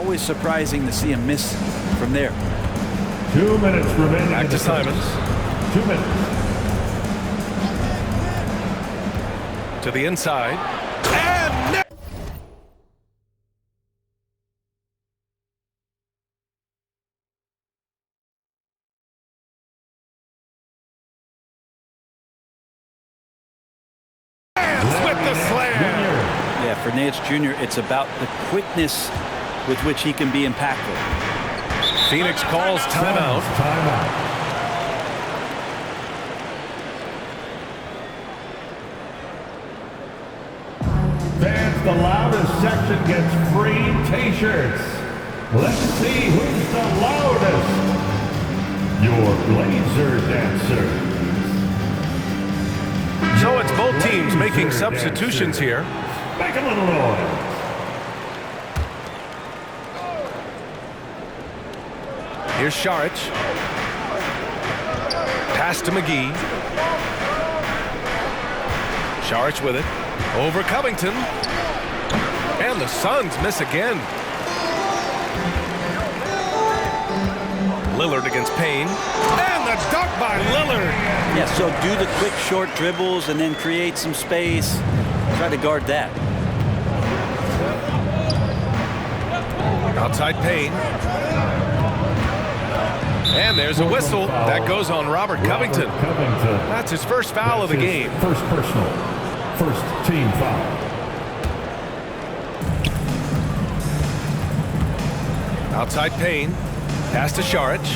always surprising to see him miss from there. 2 minutes remaining. Back to Simons. 2 minutes. To the inside. And with the slam. Yeah, for Nance Jr., it's about the quickness with which he can be impactful. Phoenix calls timeout. Fans, the loudest section gets free T-shirts. Let's see who's the loudest. Your Blazer dancers. So it's both teams making substitutions here. Make a little noise. Here's Šarić. Pass to McGee. Šarić with it. Over Covington. And the Suns miss again. Lillard against Payne. And the dunk by Lillard. Yeah, so do the quick short dribbles and then create some space. Try to guard that. Outside Payne. And there's a whistle. That goes on Robert Covington. That's his first foul of the game. First personal. First team foul. Outside Payne. Pass to Šarić.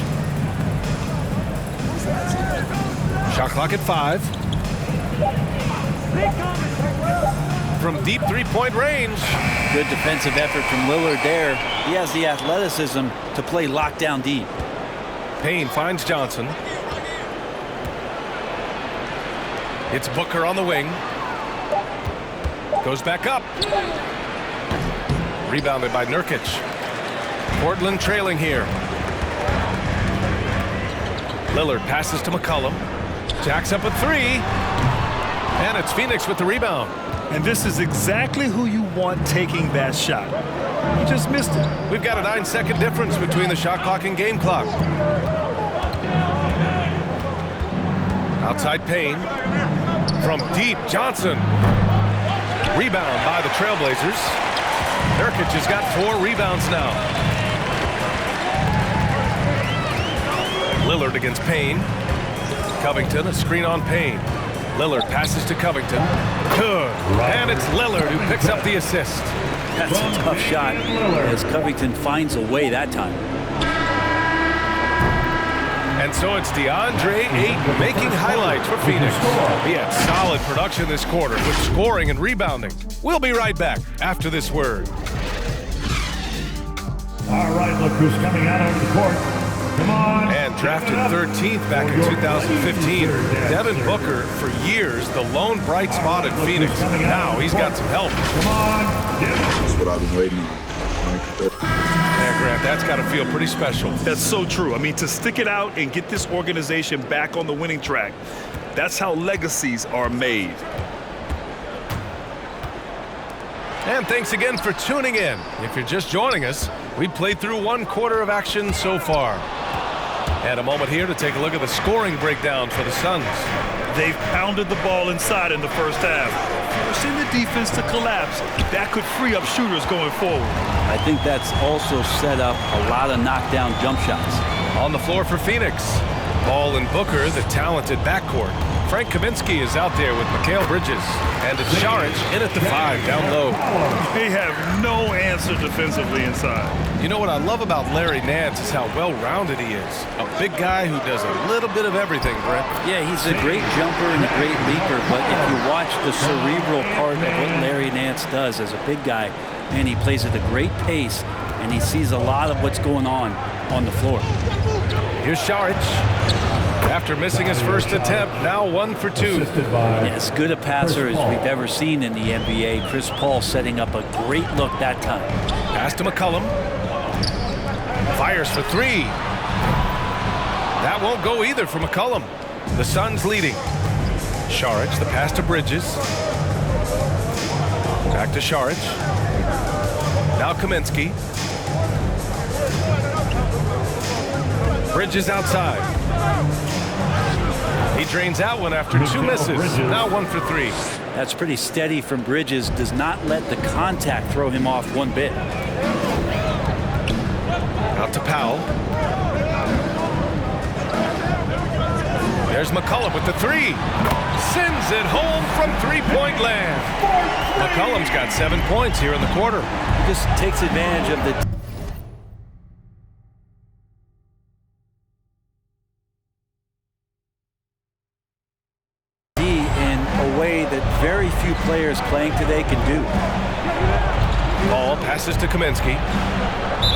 Shot clock at 5. From deep three-point range. Good defensive effort from Lillard there. He has the athleticism to play lockdown deep. Payne finds Johnson. It's Booker on the wing. Goes back up. Rebounded by Nurkic. Portland trailing here. Lillard passes to McCollum. Jacks up a 3. And it's Phoenix with the rebound. And this is exactly who you want taking that shot. He just missed it. We've got a 9-second difference between the shot clock and game clock. Outside Payne. From deep, Johnson. Rebound by the Trailblazers. Nurkic has got 4 rebounds now. Lillard against Payne. Covington, a screen on Payne. Lillard passes to Covington. Good. And it's Lillard who picks up the assist. That's a tough shot as Covington finds a way that time. And so it's DeAndre Ayton making highlights for Phoenix. He had solid production this quarter with scoring and rebounding. We'll be right back after this word. All right, look who's coming out on the court. Come on. And drafted 13th back in 2015, Devin Booker, for years, the lone bright spot in Phoenix. Now he's got some help. Come on. That's what I've been waiting on. Yeah, Grant, that's got to feel pretty special. That's so true. I mean, to stick it out and get this organization back on the winning track, that's how legacies are made. And thanks again for tuning in. If you're just joining us, we've played through 1 quarter of action so far. And a moment here to take a look at the scoring breakdown for the Suns. They've pounded the ball inside in the first half, forcing the defense to collapse. That could free up shooters going forward. I think that's also set up a lot of knockdown jump shots. On the floor for Phoenix, Ball and Booker, the talented backcourt. Frank Kaminsky is out there with Mikal Bridges. And it's Šarić in at the 5 down low. They have no answer defensively inside. You know what I love about Larry Nance is how well-rounded he is. A big guy who does a little bit of everything, Brent. Yeah, he's a great jumper and a great leaper, but if you watch the cerebral part of what Larry Nance does as a big guy, and he plays at a great pace, and he sees a lot of what's going on the floor. Here's Šarić. After missing his first attempt, now 1 for 2. As good a passer as we've ever seen in the NBA. Chris Paul setting up a great look that time. Pass to McCollum. Fires for 3. That won't go either for McCollum. The Suns leading. Šarić, the pass to Bridges. Back to Šarić. Now Kaminsky. Bridges outside. He drains out one after 2 misses. Now 1 for 3. That's pretty steady from Bridges. Does not let the contact throw him off one bit. Out to Powell. There's McCullum with the 3. Sends it home from 3-point land. McCullum's got 7 points here in the quarter. He just takes advantage of the D in a way that very few players playing today can do. Ball passes to Kaminsky.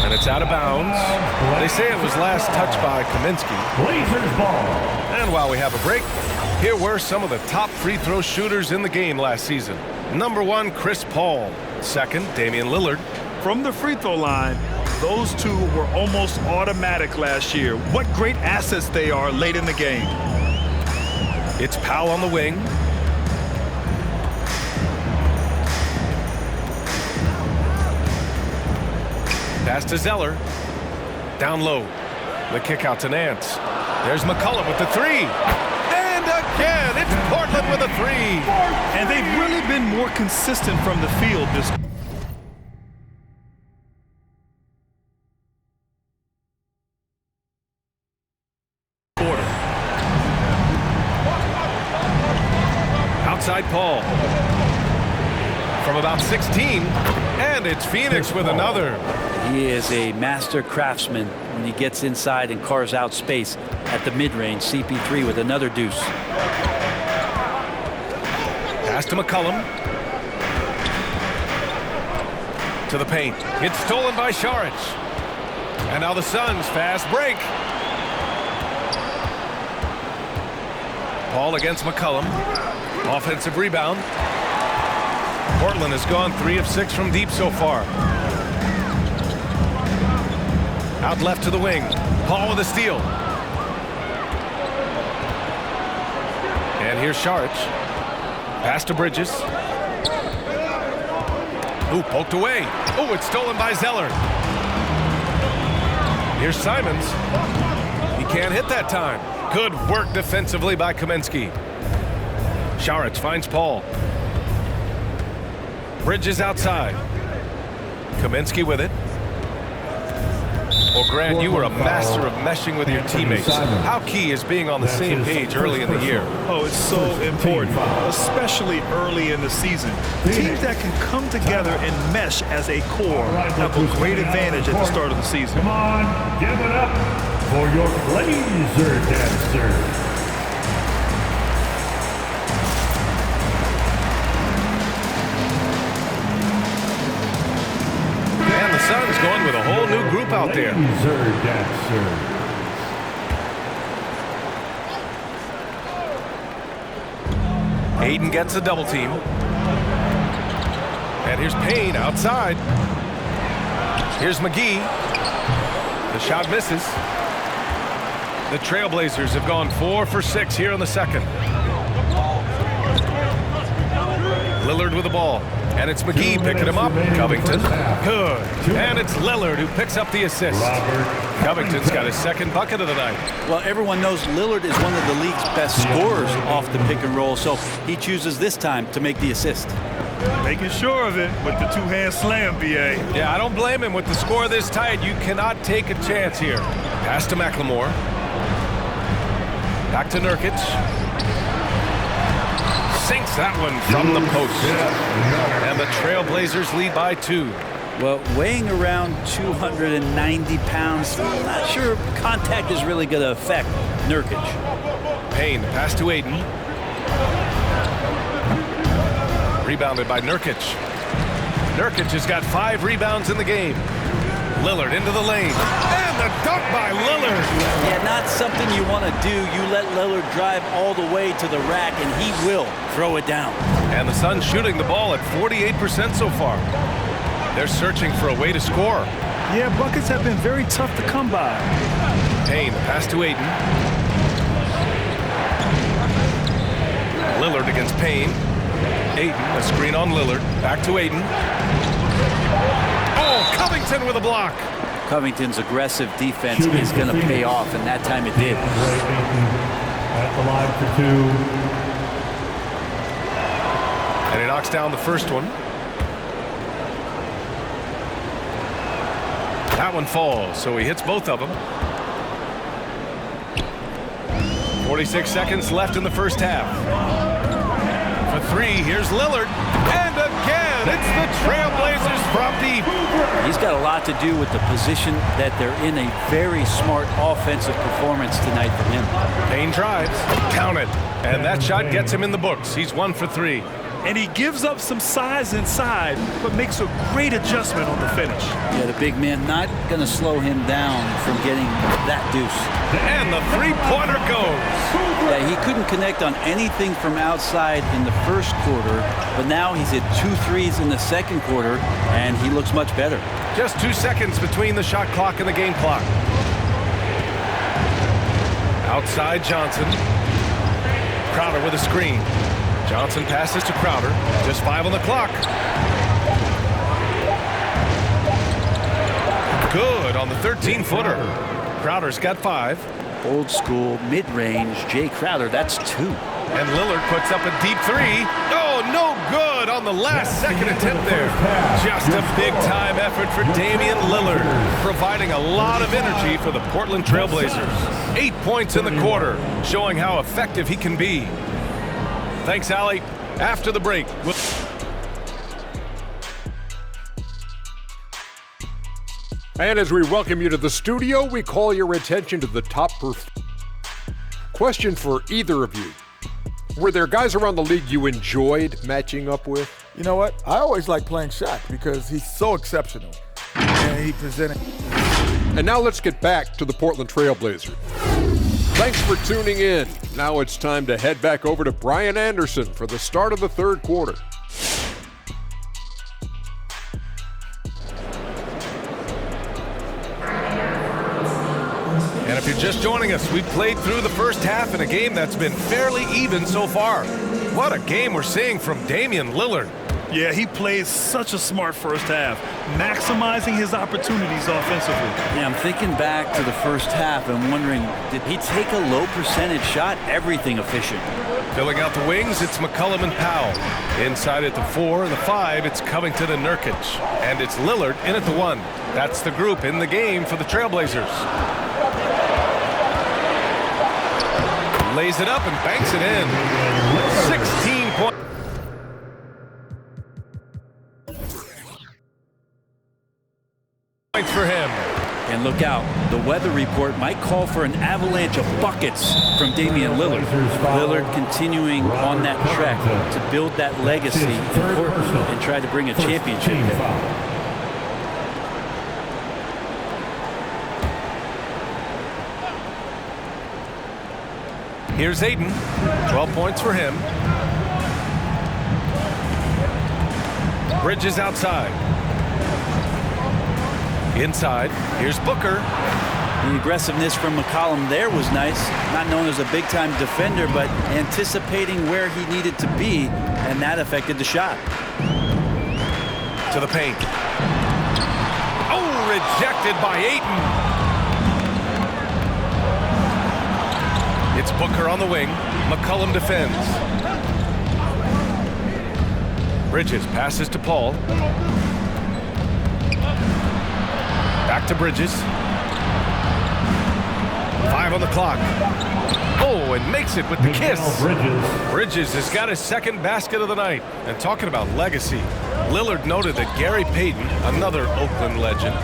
And it's out of bounds. They say it was last touched by Kaminsky. Blazers ball. And while we have a break, here were some of the top free throw shooters in the game last season. Number 1, Chris Paul. Second, Damian Lillard. From the free throw line, those two were almost automatic last year. What great assets they are late in the game. It's Powell on the wing. Pass to Zeller. Down low. The kick out to Nance. There's McCullum with the 3. And again, it's Portland with a 3. And they've really been more consistent from the field this quarter. Outside Paul. From about 16. And it's Phoenix with another. He is a master craftsman when he gets inside and carves out space at the mid-range. CP3 with another deuce. Pass to McCullum. To the paint. It's stolen by Saric. And now the Suns fast break. Paul against McCullum. Offensive rebound. Portland has gone 3 of 6 from deep so far. Out left to the wing. Paul with a steal. And here's Saric. Pass to Bridges. Ooh, poked away. Oh, it's stolen by Zeller. Here's Simons. He can't hit that time. Good work defensively by Kaminsky. Saric finds Paul. Bridges outside. Kaminsky with it. Well, Grant, you were a master of meshing with your teammates. How key is being on the same page early in the year? Oh, it's so important, especially early in the season. Teams that can come together and mesh as a core have a great advantage at the start of the season. Come on, give it up for your Blazer dancer. Suns going with a whole new group out there. Aiden gets a double team. And here's Payne outside. Here's McGee. The shot misses. The Trailblazers have gone 4 for 6 here in the second. Lillard with the ball. And it's McGee picking him up. Covington. Good. And it's Lillard who picks up the assist. Covington's got his second bucket of the night. Well, everyone knows Lillard is one of the league's best scorers off the pick and roll, so he chooses this time to make the assist. Making sure of it with the two-hand slam, B.A. Yeah, I don't blame him. With the score this tight, you cannot take a chance here. Pass to McLemore. Back to Nurkic. Sinks that one from the post. And the Trailblazers lead by 2. Well, weighing around 290 pounds, I'm not sure contact is really going to affect Nurkic. Payne, pass to Aiden. Rebounded by Nurkic. Nurkic has got 5 rebounds in the game. Lillard into the lane. And the dunk by Lillard. Yeah, not something you want to do. You let Lillard drive all the way to the rack, and he will throw it down. And the Suns shooting the ball at 48% so far. They're searching for a way to score. Yeah, buckets have been very tough to come by. Payne, pass to Aiden. Lillard against Payne. Aiden, a screen on Lillard. Back to Aiden. Oh, Covington with a block. Covington's aggressive defense is going to pay off, and that time it did. At the line for 2. And he knocks down the first one. That one falls, so he hits both of them. 46 seconds left in the first half. For 3, here's Lillard. And again, it's the Trailblazers from deep. He's got a lot to do with the position that they're in. A very smart offensive performance tonight from him. Payne drives. Count it. And that shot gets him in the books. He's 1 for 3. And he gives up some size inside, but makes a great adjustment on the finish. Yeah, the big man not going to slow him down from getting that deuce. And the three-pointer goes. Yeah, he couldn't connect on anything from outside in the first quarter, but now he's hit 2 threes in the second quarter, and he looks much better. Just 2 seconds between the shot clock and the game clock. Outside Johnson. Crowder with a screen. Johnson passes to Crowder. Just 5 on the clock. Good on the 13-footer. Crowder's got 5. Old school, mid-range, Jay Crowder, that's 2. And Lillard puts up a deep 3. Oh, no good on the last second attempt there. Just a big-time effort for Damian Lillard, providing a lot of energy for the Portland Trailblazers. 8 points in the quarter, showing how effective he can be. Thanks, Allie. After the break. And as we welcome you to the studio, we call your attention to the top question for either of you. Were there guys around the league you enjoyed matching up with? You know what? I always like playing Shaq because he's so exceptional. And he presented. And now let's get back to the Portland Trailblazers. Thanks for tuning in. Now it's time to head back over to Brian Anderson for the start of the third quarter. And if you're just joining us, we've played through the first half in a game that's been fairly even so far. What a game we're seeing from Damian Lillard. Yeah, he plays such a smart first half, maximizing his opportunities offensively. Yeah, I'm thinking back to the first half and wondering, did he take a low percentage shot? Everything efficient. Filling out the wings, it's McCollum and Powell. Inside at the 4 and the 5, it's Covington and Nurkic. And it's Lillard in at the 1. That's the group in the game for the Trailblazers. Lays it up and banks it in. 16 points. For him. And look out, the weather report might call for an avalanche of buckets from Damian Lillard. Lillard continuing on that track to build that legacy in Portland and try to bring a championship there. Here's Ayton. 12 points for him. Bridges outside. Inside, here's Booker. The aggressiveness from McCollum there was nice. Not known as a big-time defender, but anticipating where he needed to be, and that affected the shot. To the paint. Oh, rejected by Ayton. It's Booker on the wing. McCollum defends. Bridges passes to Paul. Back to Bridges. 5 on the clock. Oh, and makes it with the kiss. Bridges has got his second basket of the night. And talking about legacy, Lillard noted that Gary Payton, another Oakland legend,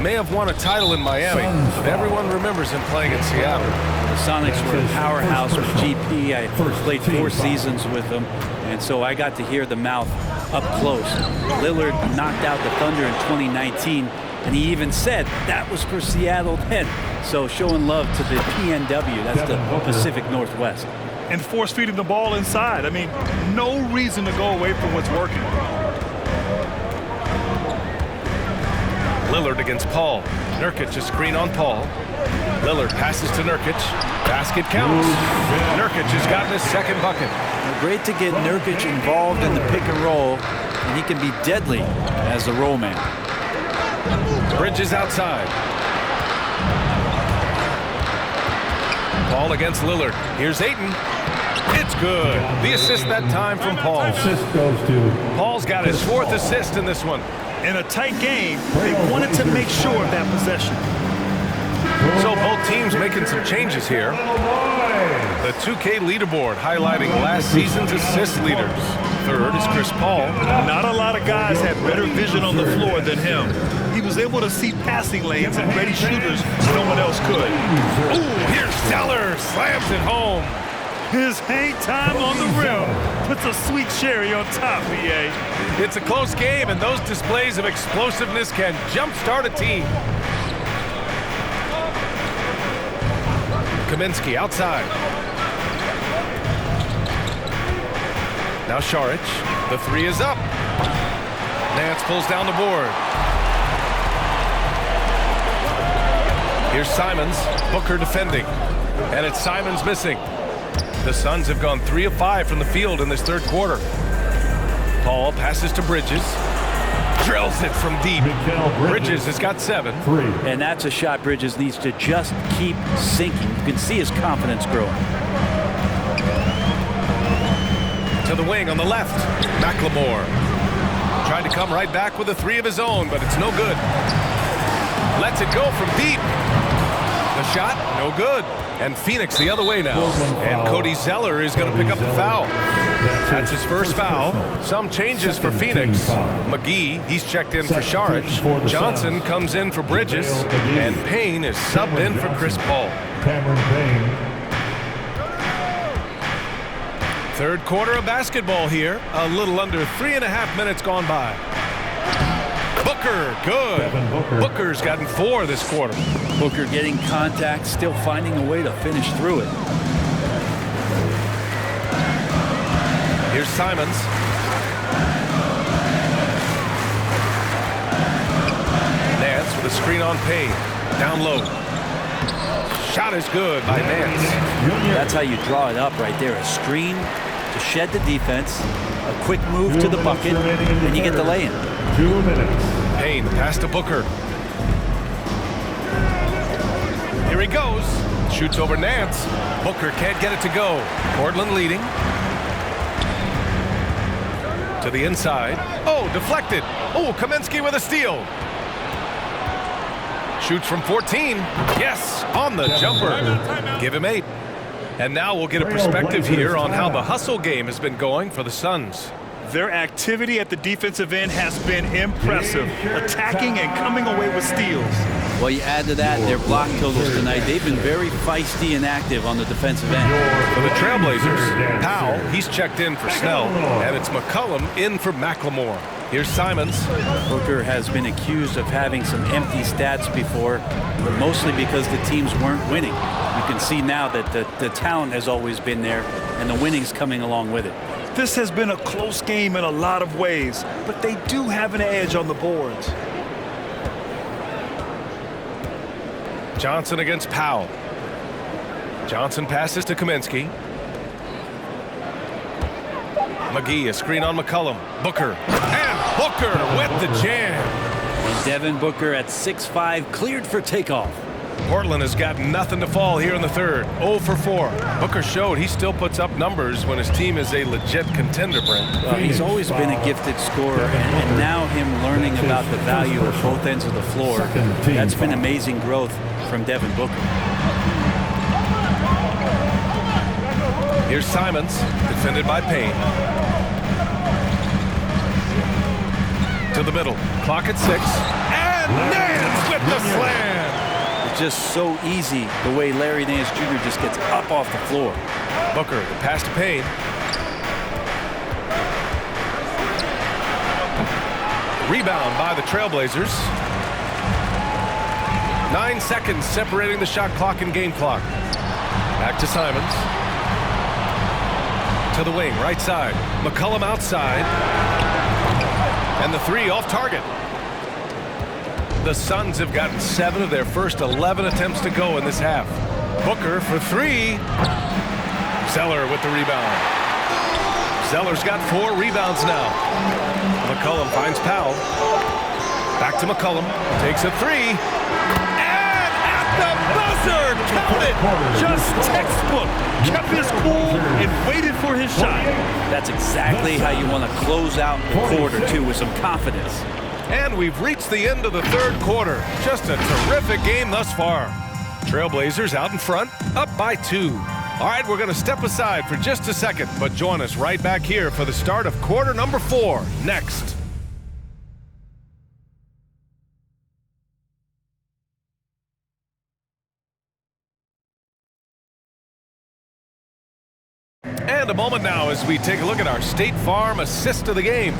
may have won a title in Miami, but everyone remembers him playing in Seattle. The Sonics were a powerhouse with GP. I played 4 seasons with them, and so I got to hear the mouth up close. Lillard knocked out the Thunder in 2019, and he even said that was for Seattle then. So showing love to the PNW, that's the Pacific Northwest. And force feeding the ball inside. I mean, no reason to go away from what's working. Lillard against Paul. Nurkic a screen on Paul. Lillard passes to Nurkic. Basket counts. Nurkic has gotten his second bucket. Well, great to get Nurkic involved in the pick and roll, and he can be deadly as the roll man. Bridges outside. Paul against Lillard. Here's Ayton. It's good. The assist that time from Paul. Assist goes to Paul's got his 4th assist in this one. In a tight game, they wanted to make sure of that possession. So both teams making some changes here. The 2K leaderboard highlighting last season's assist leaders. Third is Chris Paul. Not a lot of guys had better vision on the floor than him. He was able to see passing lanes and ready shooters no one else could. Ooh, here's Zeller. Slams it home. His hang time on the rim puts a sweet cherry on top, EA. It's a close game, and those displays of explosiveness can jumpstart a team. Kaminsky outside. Now Šarić. The 3 is up. Nance pulls down the board. Here's Simons. Booker defending. And it's Simons missing. The Suns have gone 3 of 5 from the field in this 3rd quarter. Paul passes to Bridges. Drills it from deep. Bridges has got 7. And that's a shot Bridges needs to just keep sinking. You can see his confidence growing. To the wing on the left. McLemore. Tried to come right back with a 3 of his own, but it's no good. Lets it go from deep. The shot, no good. And Phoenix the other way now. And Cody Zeller is going to pick up the foul. That's his first foul. Some changes for Phoenix. McGee, he's checked in for Šarić. Johnson comes in for Bridges. And Payne is subbed in for Chris Paul. Cameron Payne. 3rd quarter of basketball here. A little under 3.5 minutes gone by. Booker, good. Booker's gotten 4 this quarter. Booker getting contact, still finding a way to finish through it. Here's Simons. Nance with a screen on Payne. Down low. Shot is good by Nance. That's how you draw it up right there. A screen to shed the defense, a quick move to the bucket, and you get the lay-in. 2 minutes. Payne, pass to Booker. Here he goes. Shoots over Nance. Booker can't get it to go. Portland leading. To the inside. Oh, deflected. Oh, Kaminsky with a steal. Shoots from 14. Yes, on the jumper. Give him 8. And now we'll get a perspective here on how the hustle game has been going for the Suns. Their activity at the defensive end has been impressive, attacking and coming away with steals. Well, you add to that their block totals tonight. They've been very feisty and active on the defensive end. For the Trailblazers, Powell, he's checked in for Snell, and it's McCollum in for McLemore. Here's Simons. Booker has been accused of having some empty stats before, but mostly because the teams weren't winning. You can see now that the talent has always been there, and the winning's coming along with it. This has been a close game in a lot of ways, but they do have an edge on the boards. Johnson against Powell. Johnson passes to Kaminsky. McGee, a screen on McCollum. Booker. And Booker with the jam. And Devin Booker at 6'5", cleared for takeoff. Portland has got nothing to fall here in the 3rd. 0 for 4. Booker showed he still puts up numbers when his team is a legit contender, Brent. He's always been a gifted scorer, and now him learning about the value of both ends of the floor, that's been amazing growth from Devin Booker. Here's Simons, defended by Payne. To the middle. Clock at 6. And Nance with the slam. It's just so easy the way Larry Nance Jr. just gets up off the floor. Booker, the pass to Payne. Rebound by the Trailblazers. 9 seconds separating the shot clock and game clock. Back to Simons. To the wing, right side. McCollum outside. And the 3 off target. The Suns have gotten 7 of their first 11 attempts to go in this half. Booker for 3. Zeller with the rebound. Zeller's got 4 rebounds now. McCollum finds Powell. Back to McCollum. Takes a three. And at the buzzer! Count it! Just textbook. Kept his cool and waited for his shot. That's exactly how you want to close out the quarter, too, with some confidence. And we've reached the end of the third quarter. Just a terrific game thus far. Trailblazers out in front, up by 2. All right, we're going to step aside for just a second, but join us right back here for the start of quarter number 4 next. And a moment now as we take a look at our State Farm assist of the game.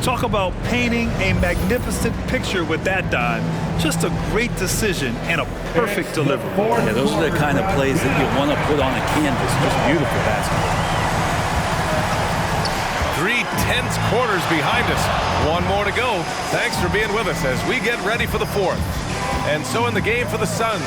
Talk about painting a magnificent picture with that dive. Just a great decision and a perfect delivery. Yeah, those are the kind of plays that you want to put on a canvas. Just beautiful basketball. 3 tense quarters behind us. One more to go. Thanks for being with us as we get ready for the 4th. And so in the game for the Suns.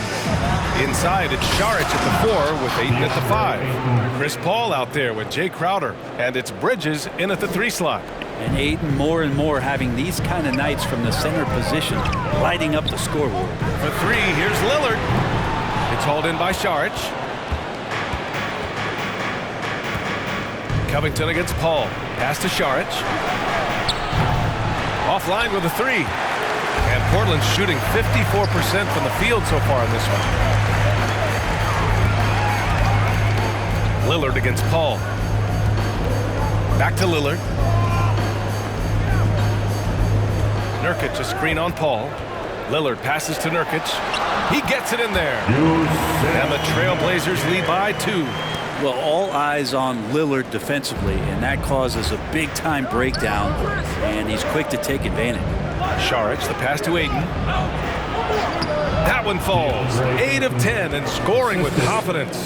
Inside, it's Saric at the 4 with Ayton at the 5. Chris Paul out there with Jay Crowder. And it's Bridges in at the 3 slot. And Ayton more and more having these kind of nights from the center position, lighting up the scoreboard. For 3, here's Lillard. It's hauled in by Saric. Covington against Paul. Pass to Saric. Offline with a 3. And Portland's shooting 54% from the field so far in this one. Lillard against Paul. Back to Lillard. Nurkic, a screen on Paul. Lillard passes to Nurkic. He gets it in there. And the Trailblazers lead by 2. Well, all eyes on Lillard defensively, and that causes a big-time breakdown, and he's quick to take advantage. Saric, the pass to Ayton. That one falls. 8 of 10 and scoring with confidence.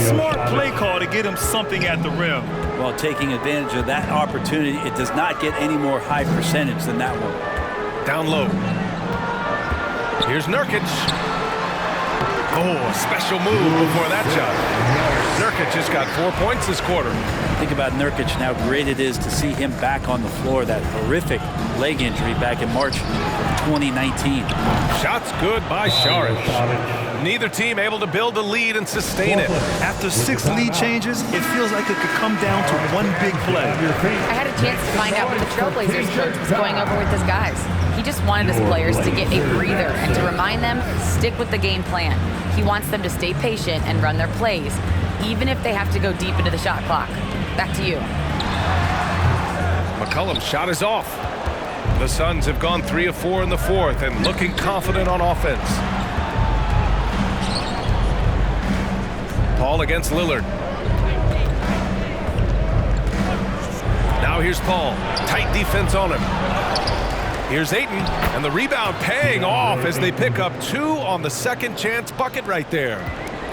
Smart play call to get him something at the rim. Well, taking advantage of that opportunity, it does not get any more high percentage than that one. Down low. Here's Nurkic. Oh, a special move before that shot. Nurkic just got 4 points this quarter. Think about Nurkic and how great it is to see him back on the floor. That horrific leg injury back in March 2019. Shots good by Saric. Neither team able to build a lead and sustain it. After 6 lead changes, it feels like it could come down to one big play. I had a chance to find out what the Trailblazers coach was going over with his guys. He just wanted his players to get a breather and to remind them, stick with the game plan. He wants them to stay patient and run their plays, even if they have to go deep into the shot clock. Back to you. McCollum's shot is off. The Suns have gone 3 of 4 in the 4th and looking confident on offense. Paul against Lillard. Now here's Paul. Tight defense on him. Here's Ayton, and the rebound paying off as they pick up 2 on the second chance bucket right there.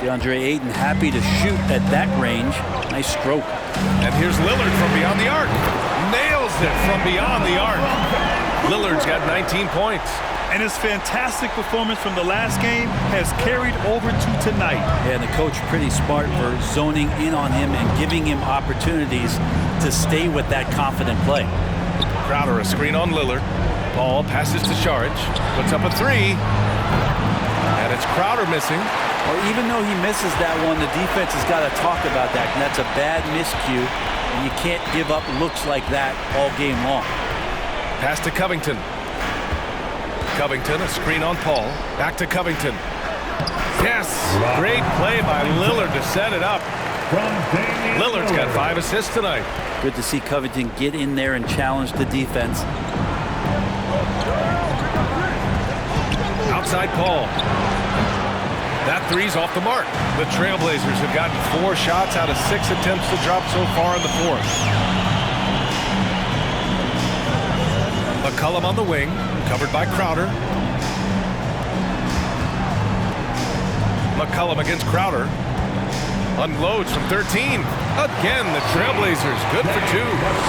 DeAndre Ayton happy to shoot at that range. Nice stroke. And here's Lillard from beyond the arc. Nails it from beyond the arc. Lillard's got 19 points. And his fantastic performance from the last game has carried over to tonight. Yeah, and the coach pretty smart for zoning in on him and giving him opportunities to stay with that confident play. Crowder, a screen on Lillard. Paul passes to Saric, puts up a 3. And it's Crowder missing. Well, even though he misses that one, the defense has got to talk about that. And that's a bad miscue. And you can't give up looks like that all game long. Pass to Covington. Covington, a screen on Paul. Back to Covington. Yes, great play by Lillard to set it up. Lillard's got 5 assists tonight. Good to see Covington get in there and challenge the defense. Outside Paul. That 3's off the mark. The Trailblazers have gotten 4 shots out of 6 attempts to drop so far in the 4th. McCollum on the wing, covered by Crowder. McCollum against Crowder. Unloads from 13. Again, the Trailblazers good for 2.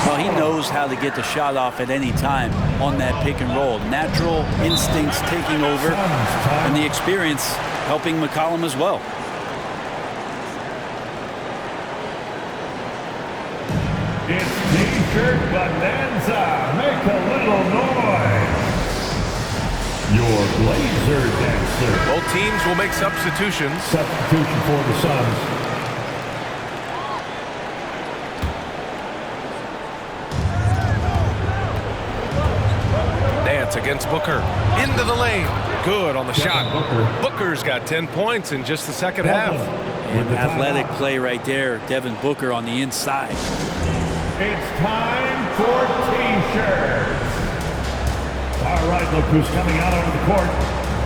Well, he knows how to get the shot off at any time on that pick and roll. Natural instincts taking over, and the experience helping McCollum as well. It's T-shirt bonanza. Make a little noise. Blazer dancer. Both teams will make substitutions. Substitution for the Suns. Nance against Booker. Into the lane. Good on the shot. Booker's got 10 points in just the second half. And athletic play right there. Devin Booker on the inside. It's time for T-shirts. All right, look who's coming out onto the court.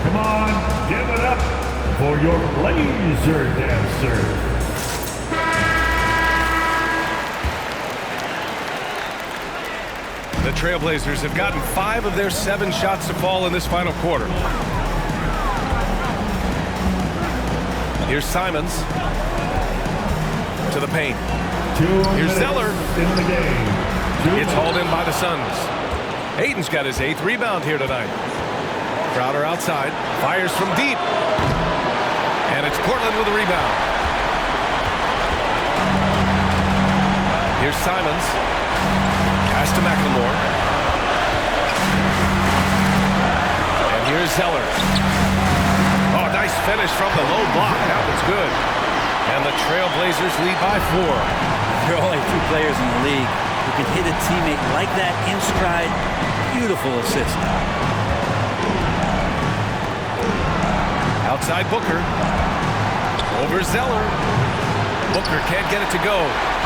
Come on, give it up for your Blazer dancer. The Trailblazers have gotten 5 of their 7 shots to fall in this final quarter. Here's Simons to the paint. Here's Zeller. In the game. It's hauled in by the Suns. Ayton's got his 8th rebound here tonight. Crowder outside, fires from deep. And it's Portland with a rebound. Here's Simons. Pass to McLemore. And here's Zeller. Oh, nice finish from the low block. That was good. And the Trailblazers lead by 4. There are only 2 players in the league who can hit a teammate like that in stride. Beautiful assist. Outside Booker. Over Zeller. Booker can't get it to go.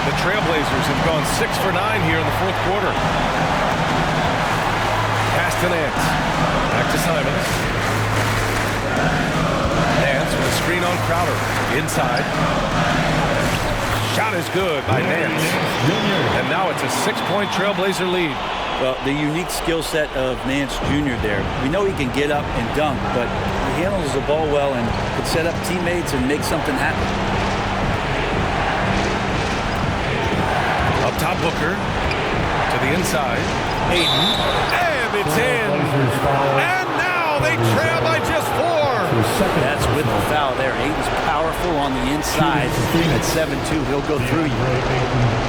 The Trailblazers have gone 6 for 9 here in the 4th quarter. Pass to Nance. Back to Simons. Nance with a screen on Crowder. Inside. Shot is good by Nance. And now it's a 6-point Trailblazer lead. Well, the unique skill set of Nance Jr. there. We know he can get up and dunk, but he handles the ball well and can set up teammates and make something happen. Up top, Booker to the inside. Ayton, and it's in. And now they trail by just 4. That's with the foul there. Ayton's powerful on the inside. At 7-2, he'll go through you.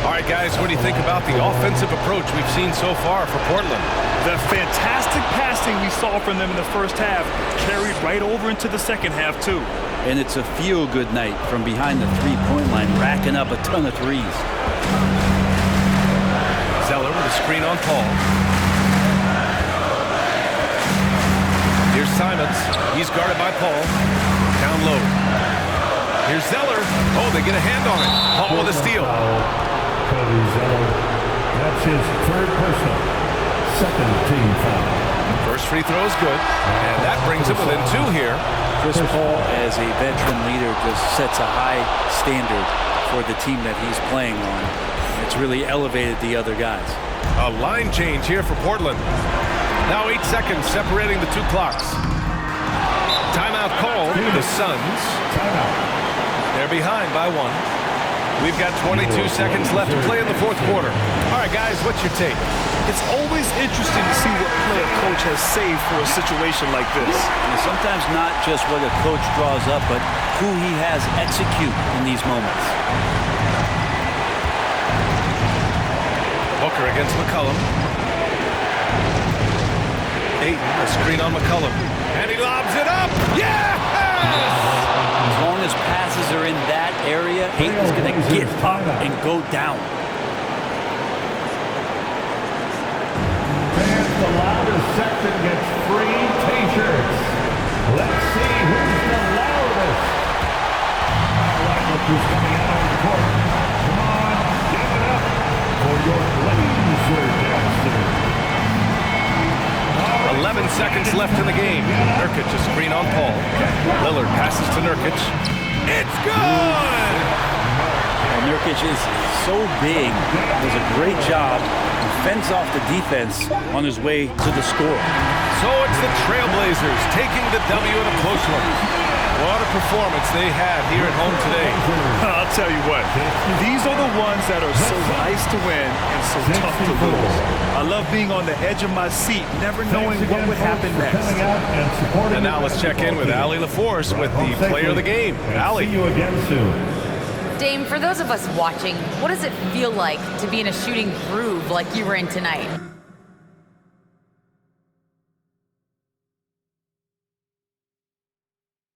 All right, guys, what do you think about the offensive approach we've seen so far for Portland? The fantastic passing we saw from them in the first half carried right over into the second half, too. And it's a feel-good night from behind the three-point line, racking up a ton of threes. Zeller with a screen on Paul. Here's Simons. He's guarded by Paul. Down low. Here's Zeller. Oh, they get a hand on it. Paul with a steal. Cody Zeller. That's his 3rd personal. 2nd team foul. First free throw is good. And that brings him within 2 here. Chris Paul, as a veteran leader, just sets a high standard for the team that he's playing on. It's really elevated the other guys. A line change here for Portland. Now 8 seconds separating the 2 clocks. Timeout called for the Suns. They're behind by 1. We've got 22 seconds left to play in the 4th quarter. All right, guys, what's your take? It's always interesting to see what play a coach has saved for a situation like this. And sometimes not just what a coach draws up, but who he has execute in these moments. Booker against McCollum. Ayton, a screen on McCollum. And he lobs it up. Yes! As long as passes are in that area, Ayton's going to get up and go down. Fans, the loudest section gets free T-shirts. Let's see who's the loudest. All right, look who's coming out on the court. Come on, give it up for your Blazer dancer. 11 seconds left in the game. Nurkic a screen on Paul. Lillard passes to Nurkic. It's good! And Nurkic is so big, does a great job, and fends off the defense on his way to the score. So it's the Trailblazers taking the W in a close one. What a performance they had here at home today. I'll tell you what, these are the ones that are so nice to win and so tough to lose. I love being on the edge of my seat, never knowing what would happen next. And now let's check in with Allie LaForce with the player of the game. Allie. See you again soon. Dame, for those of us watching, what does it feel like to be in a shooting groove like you were in tonight?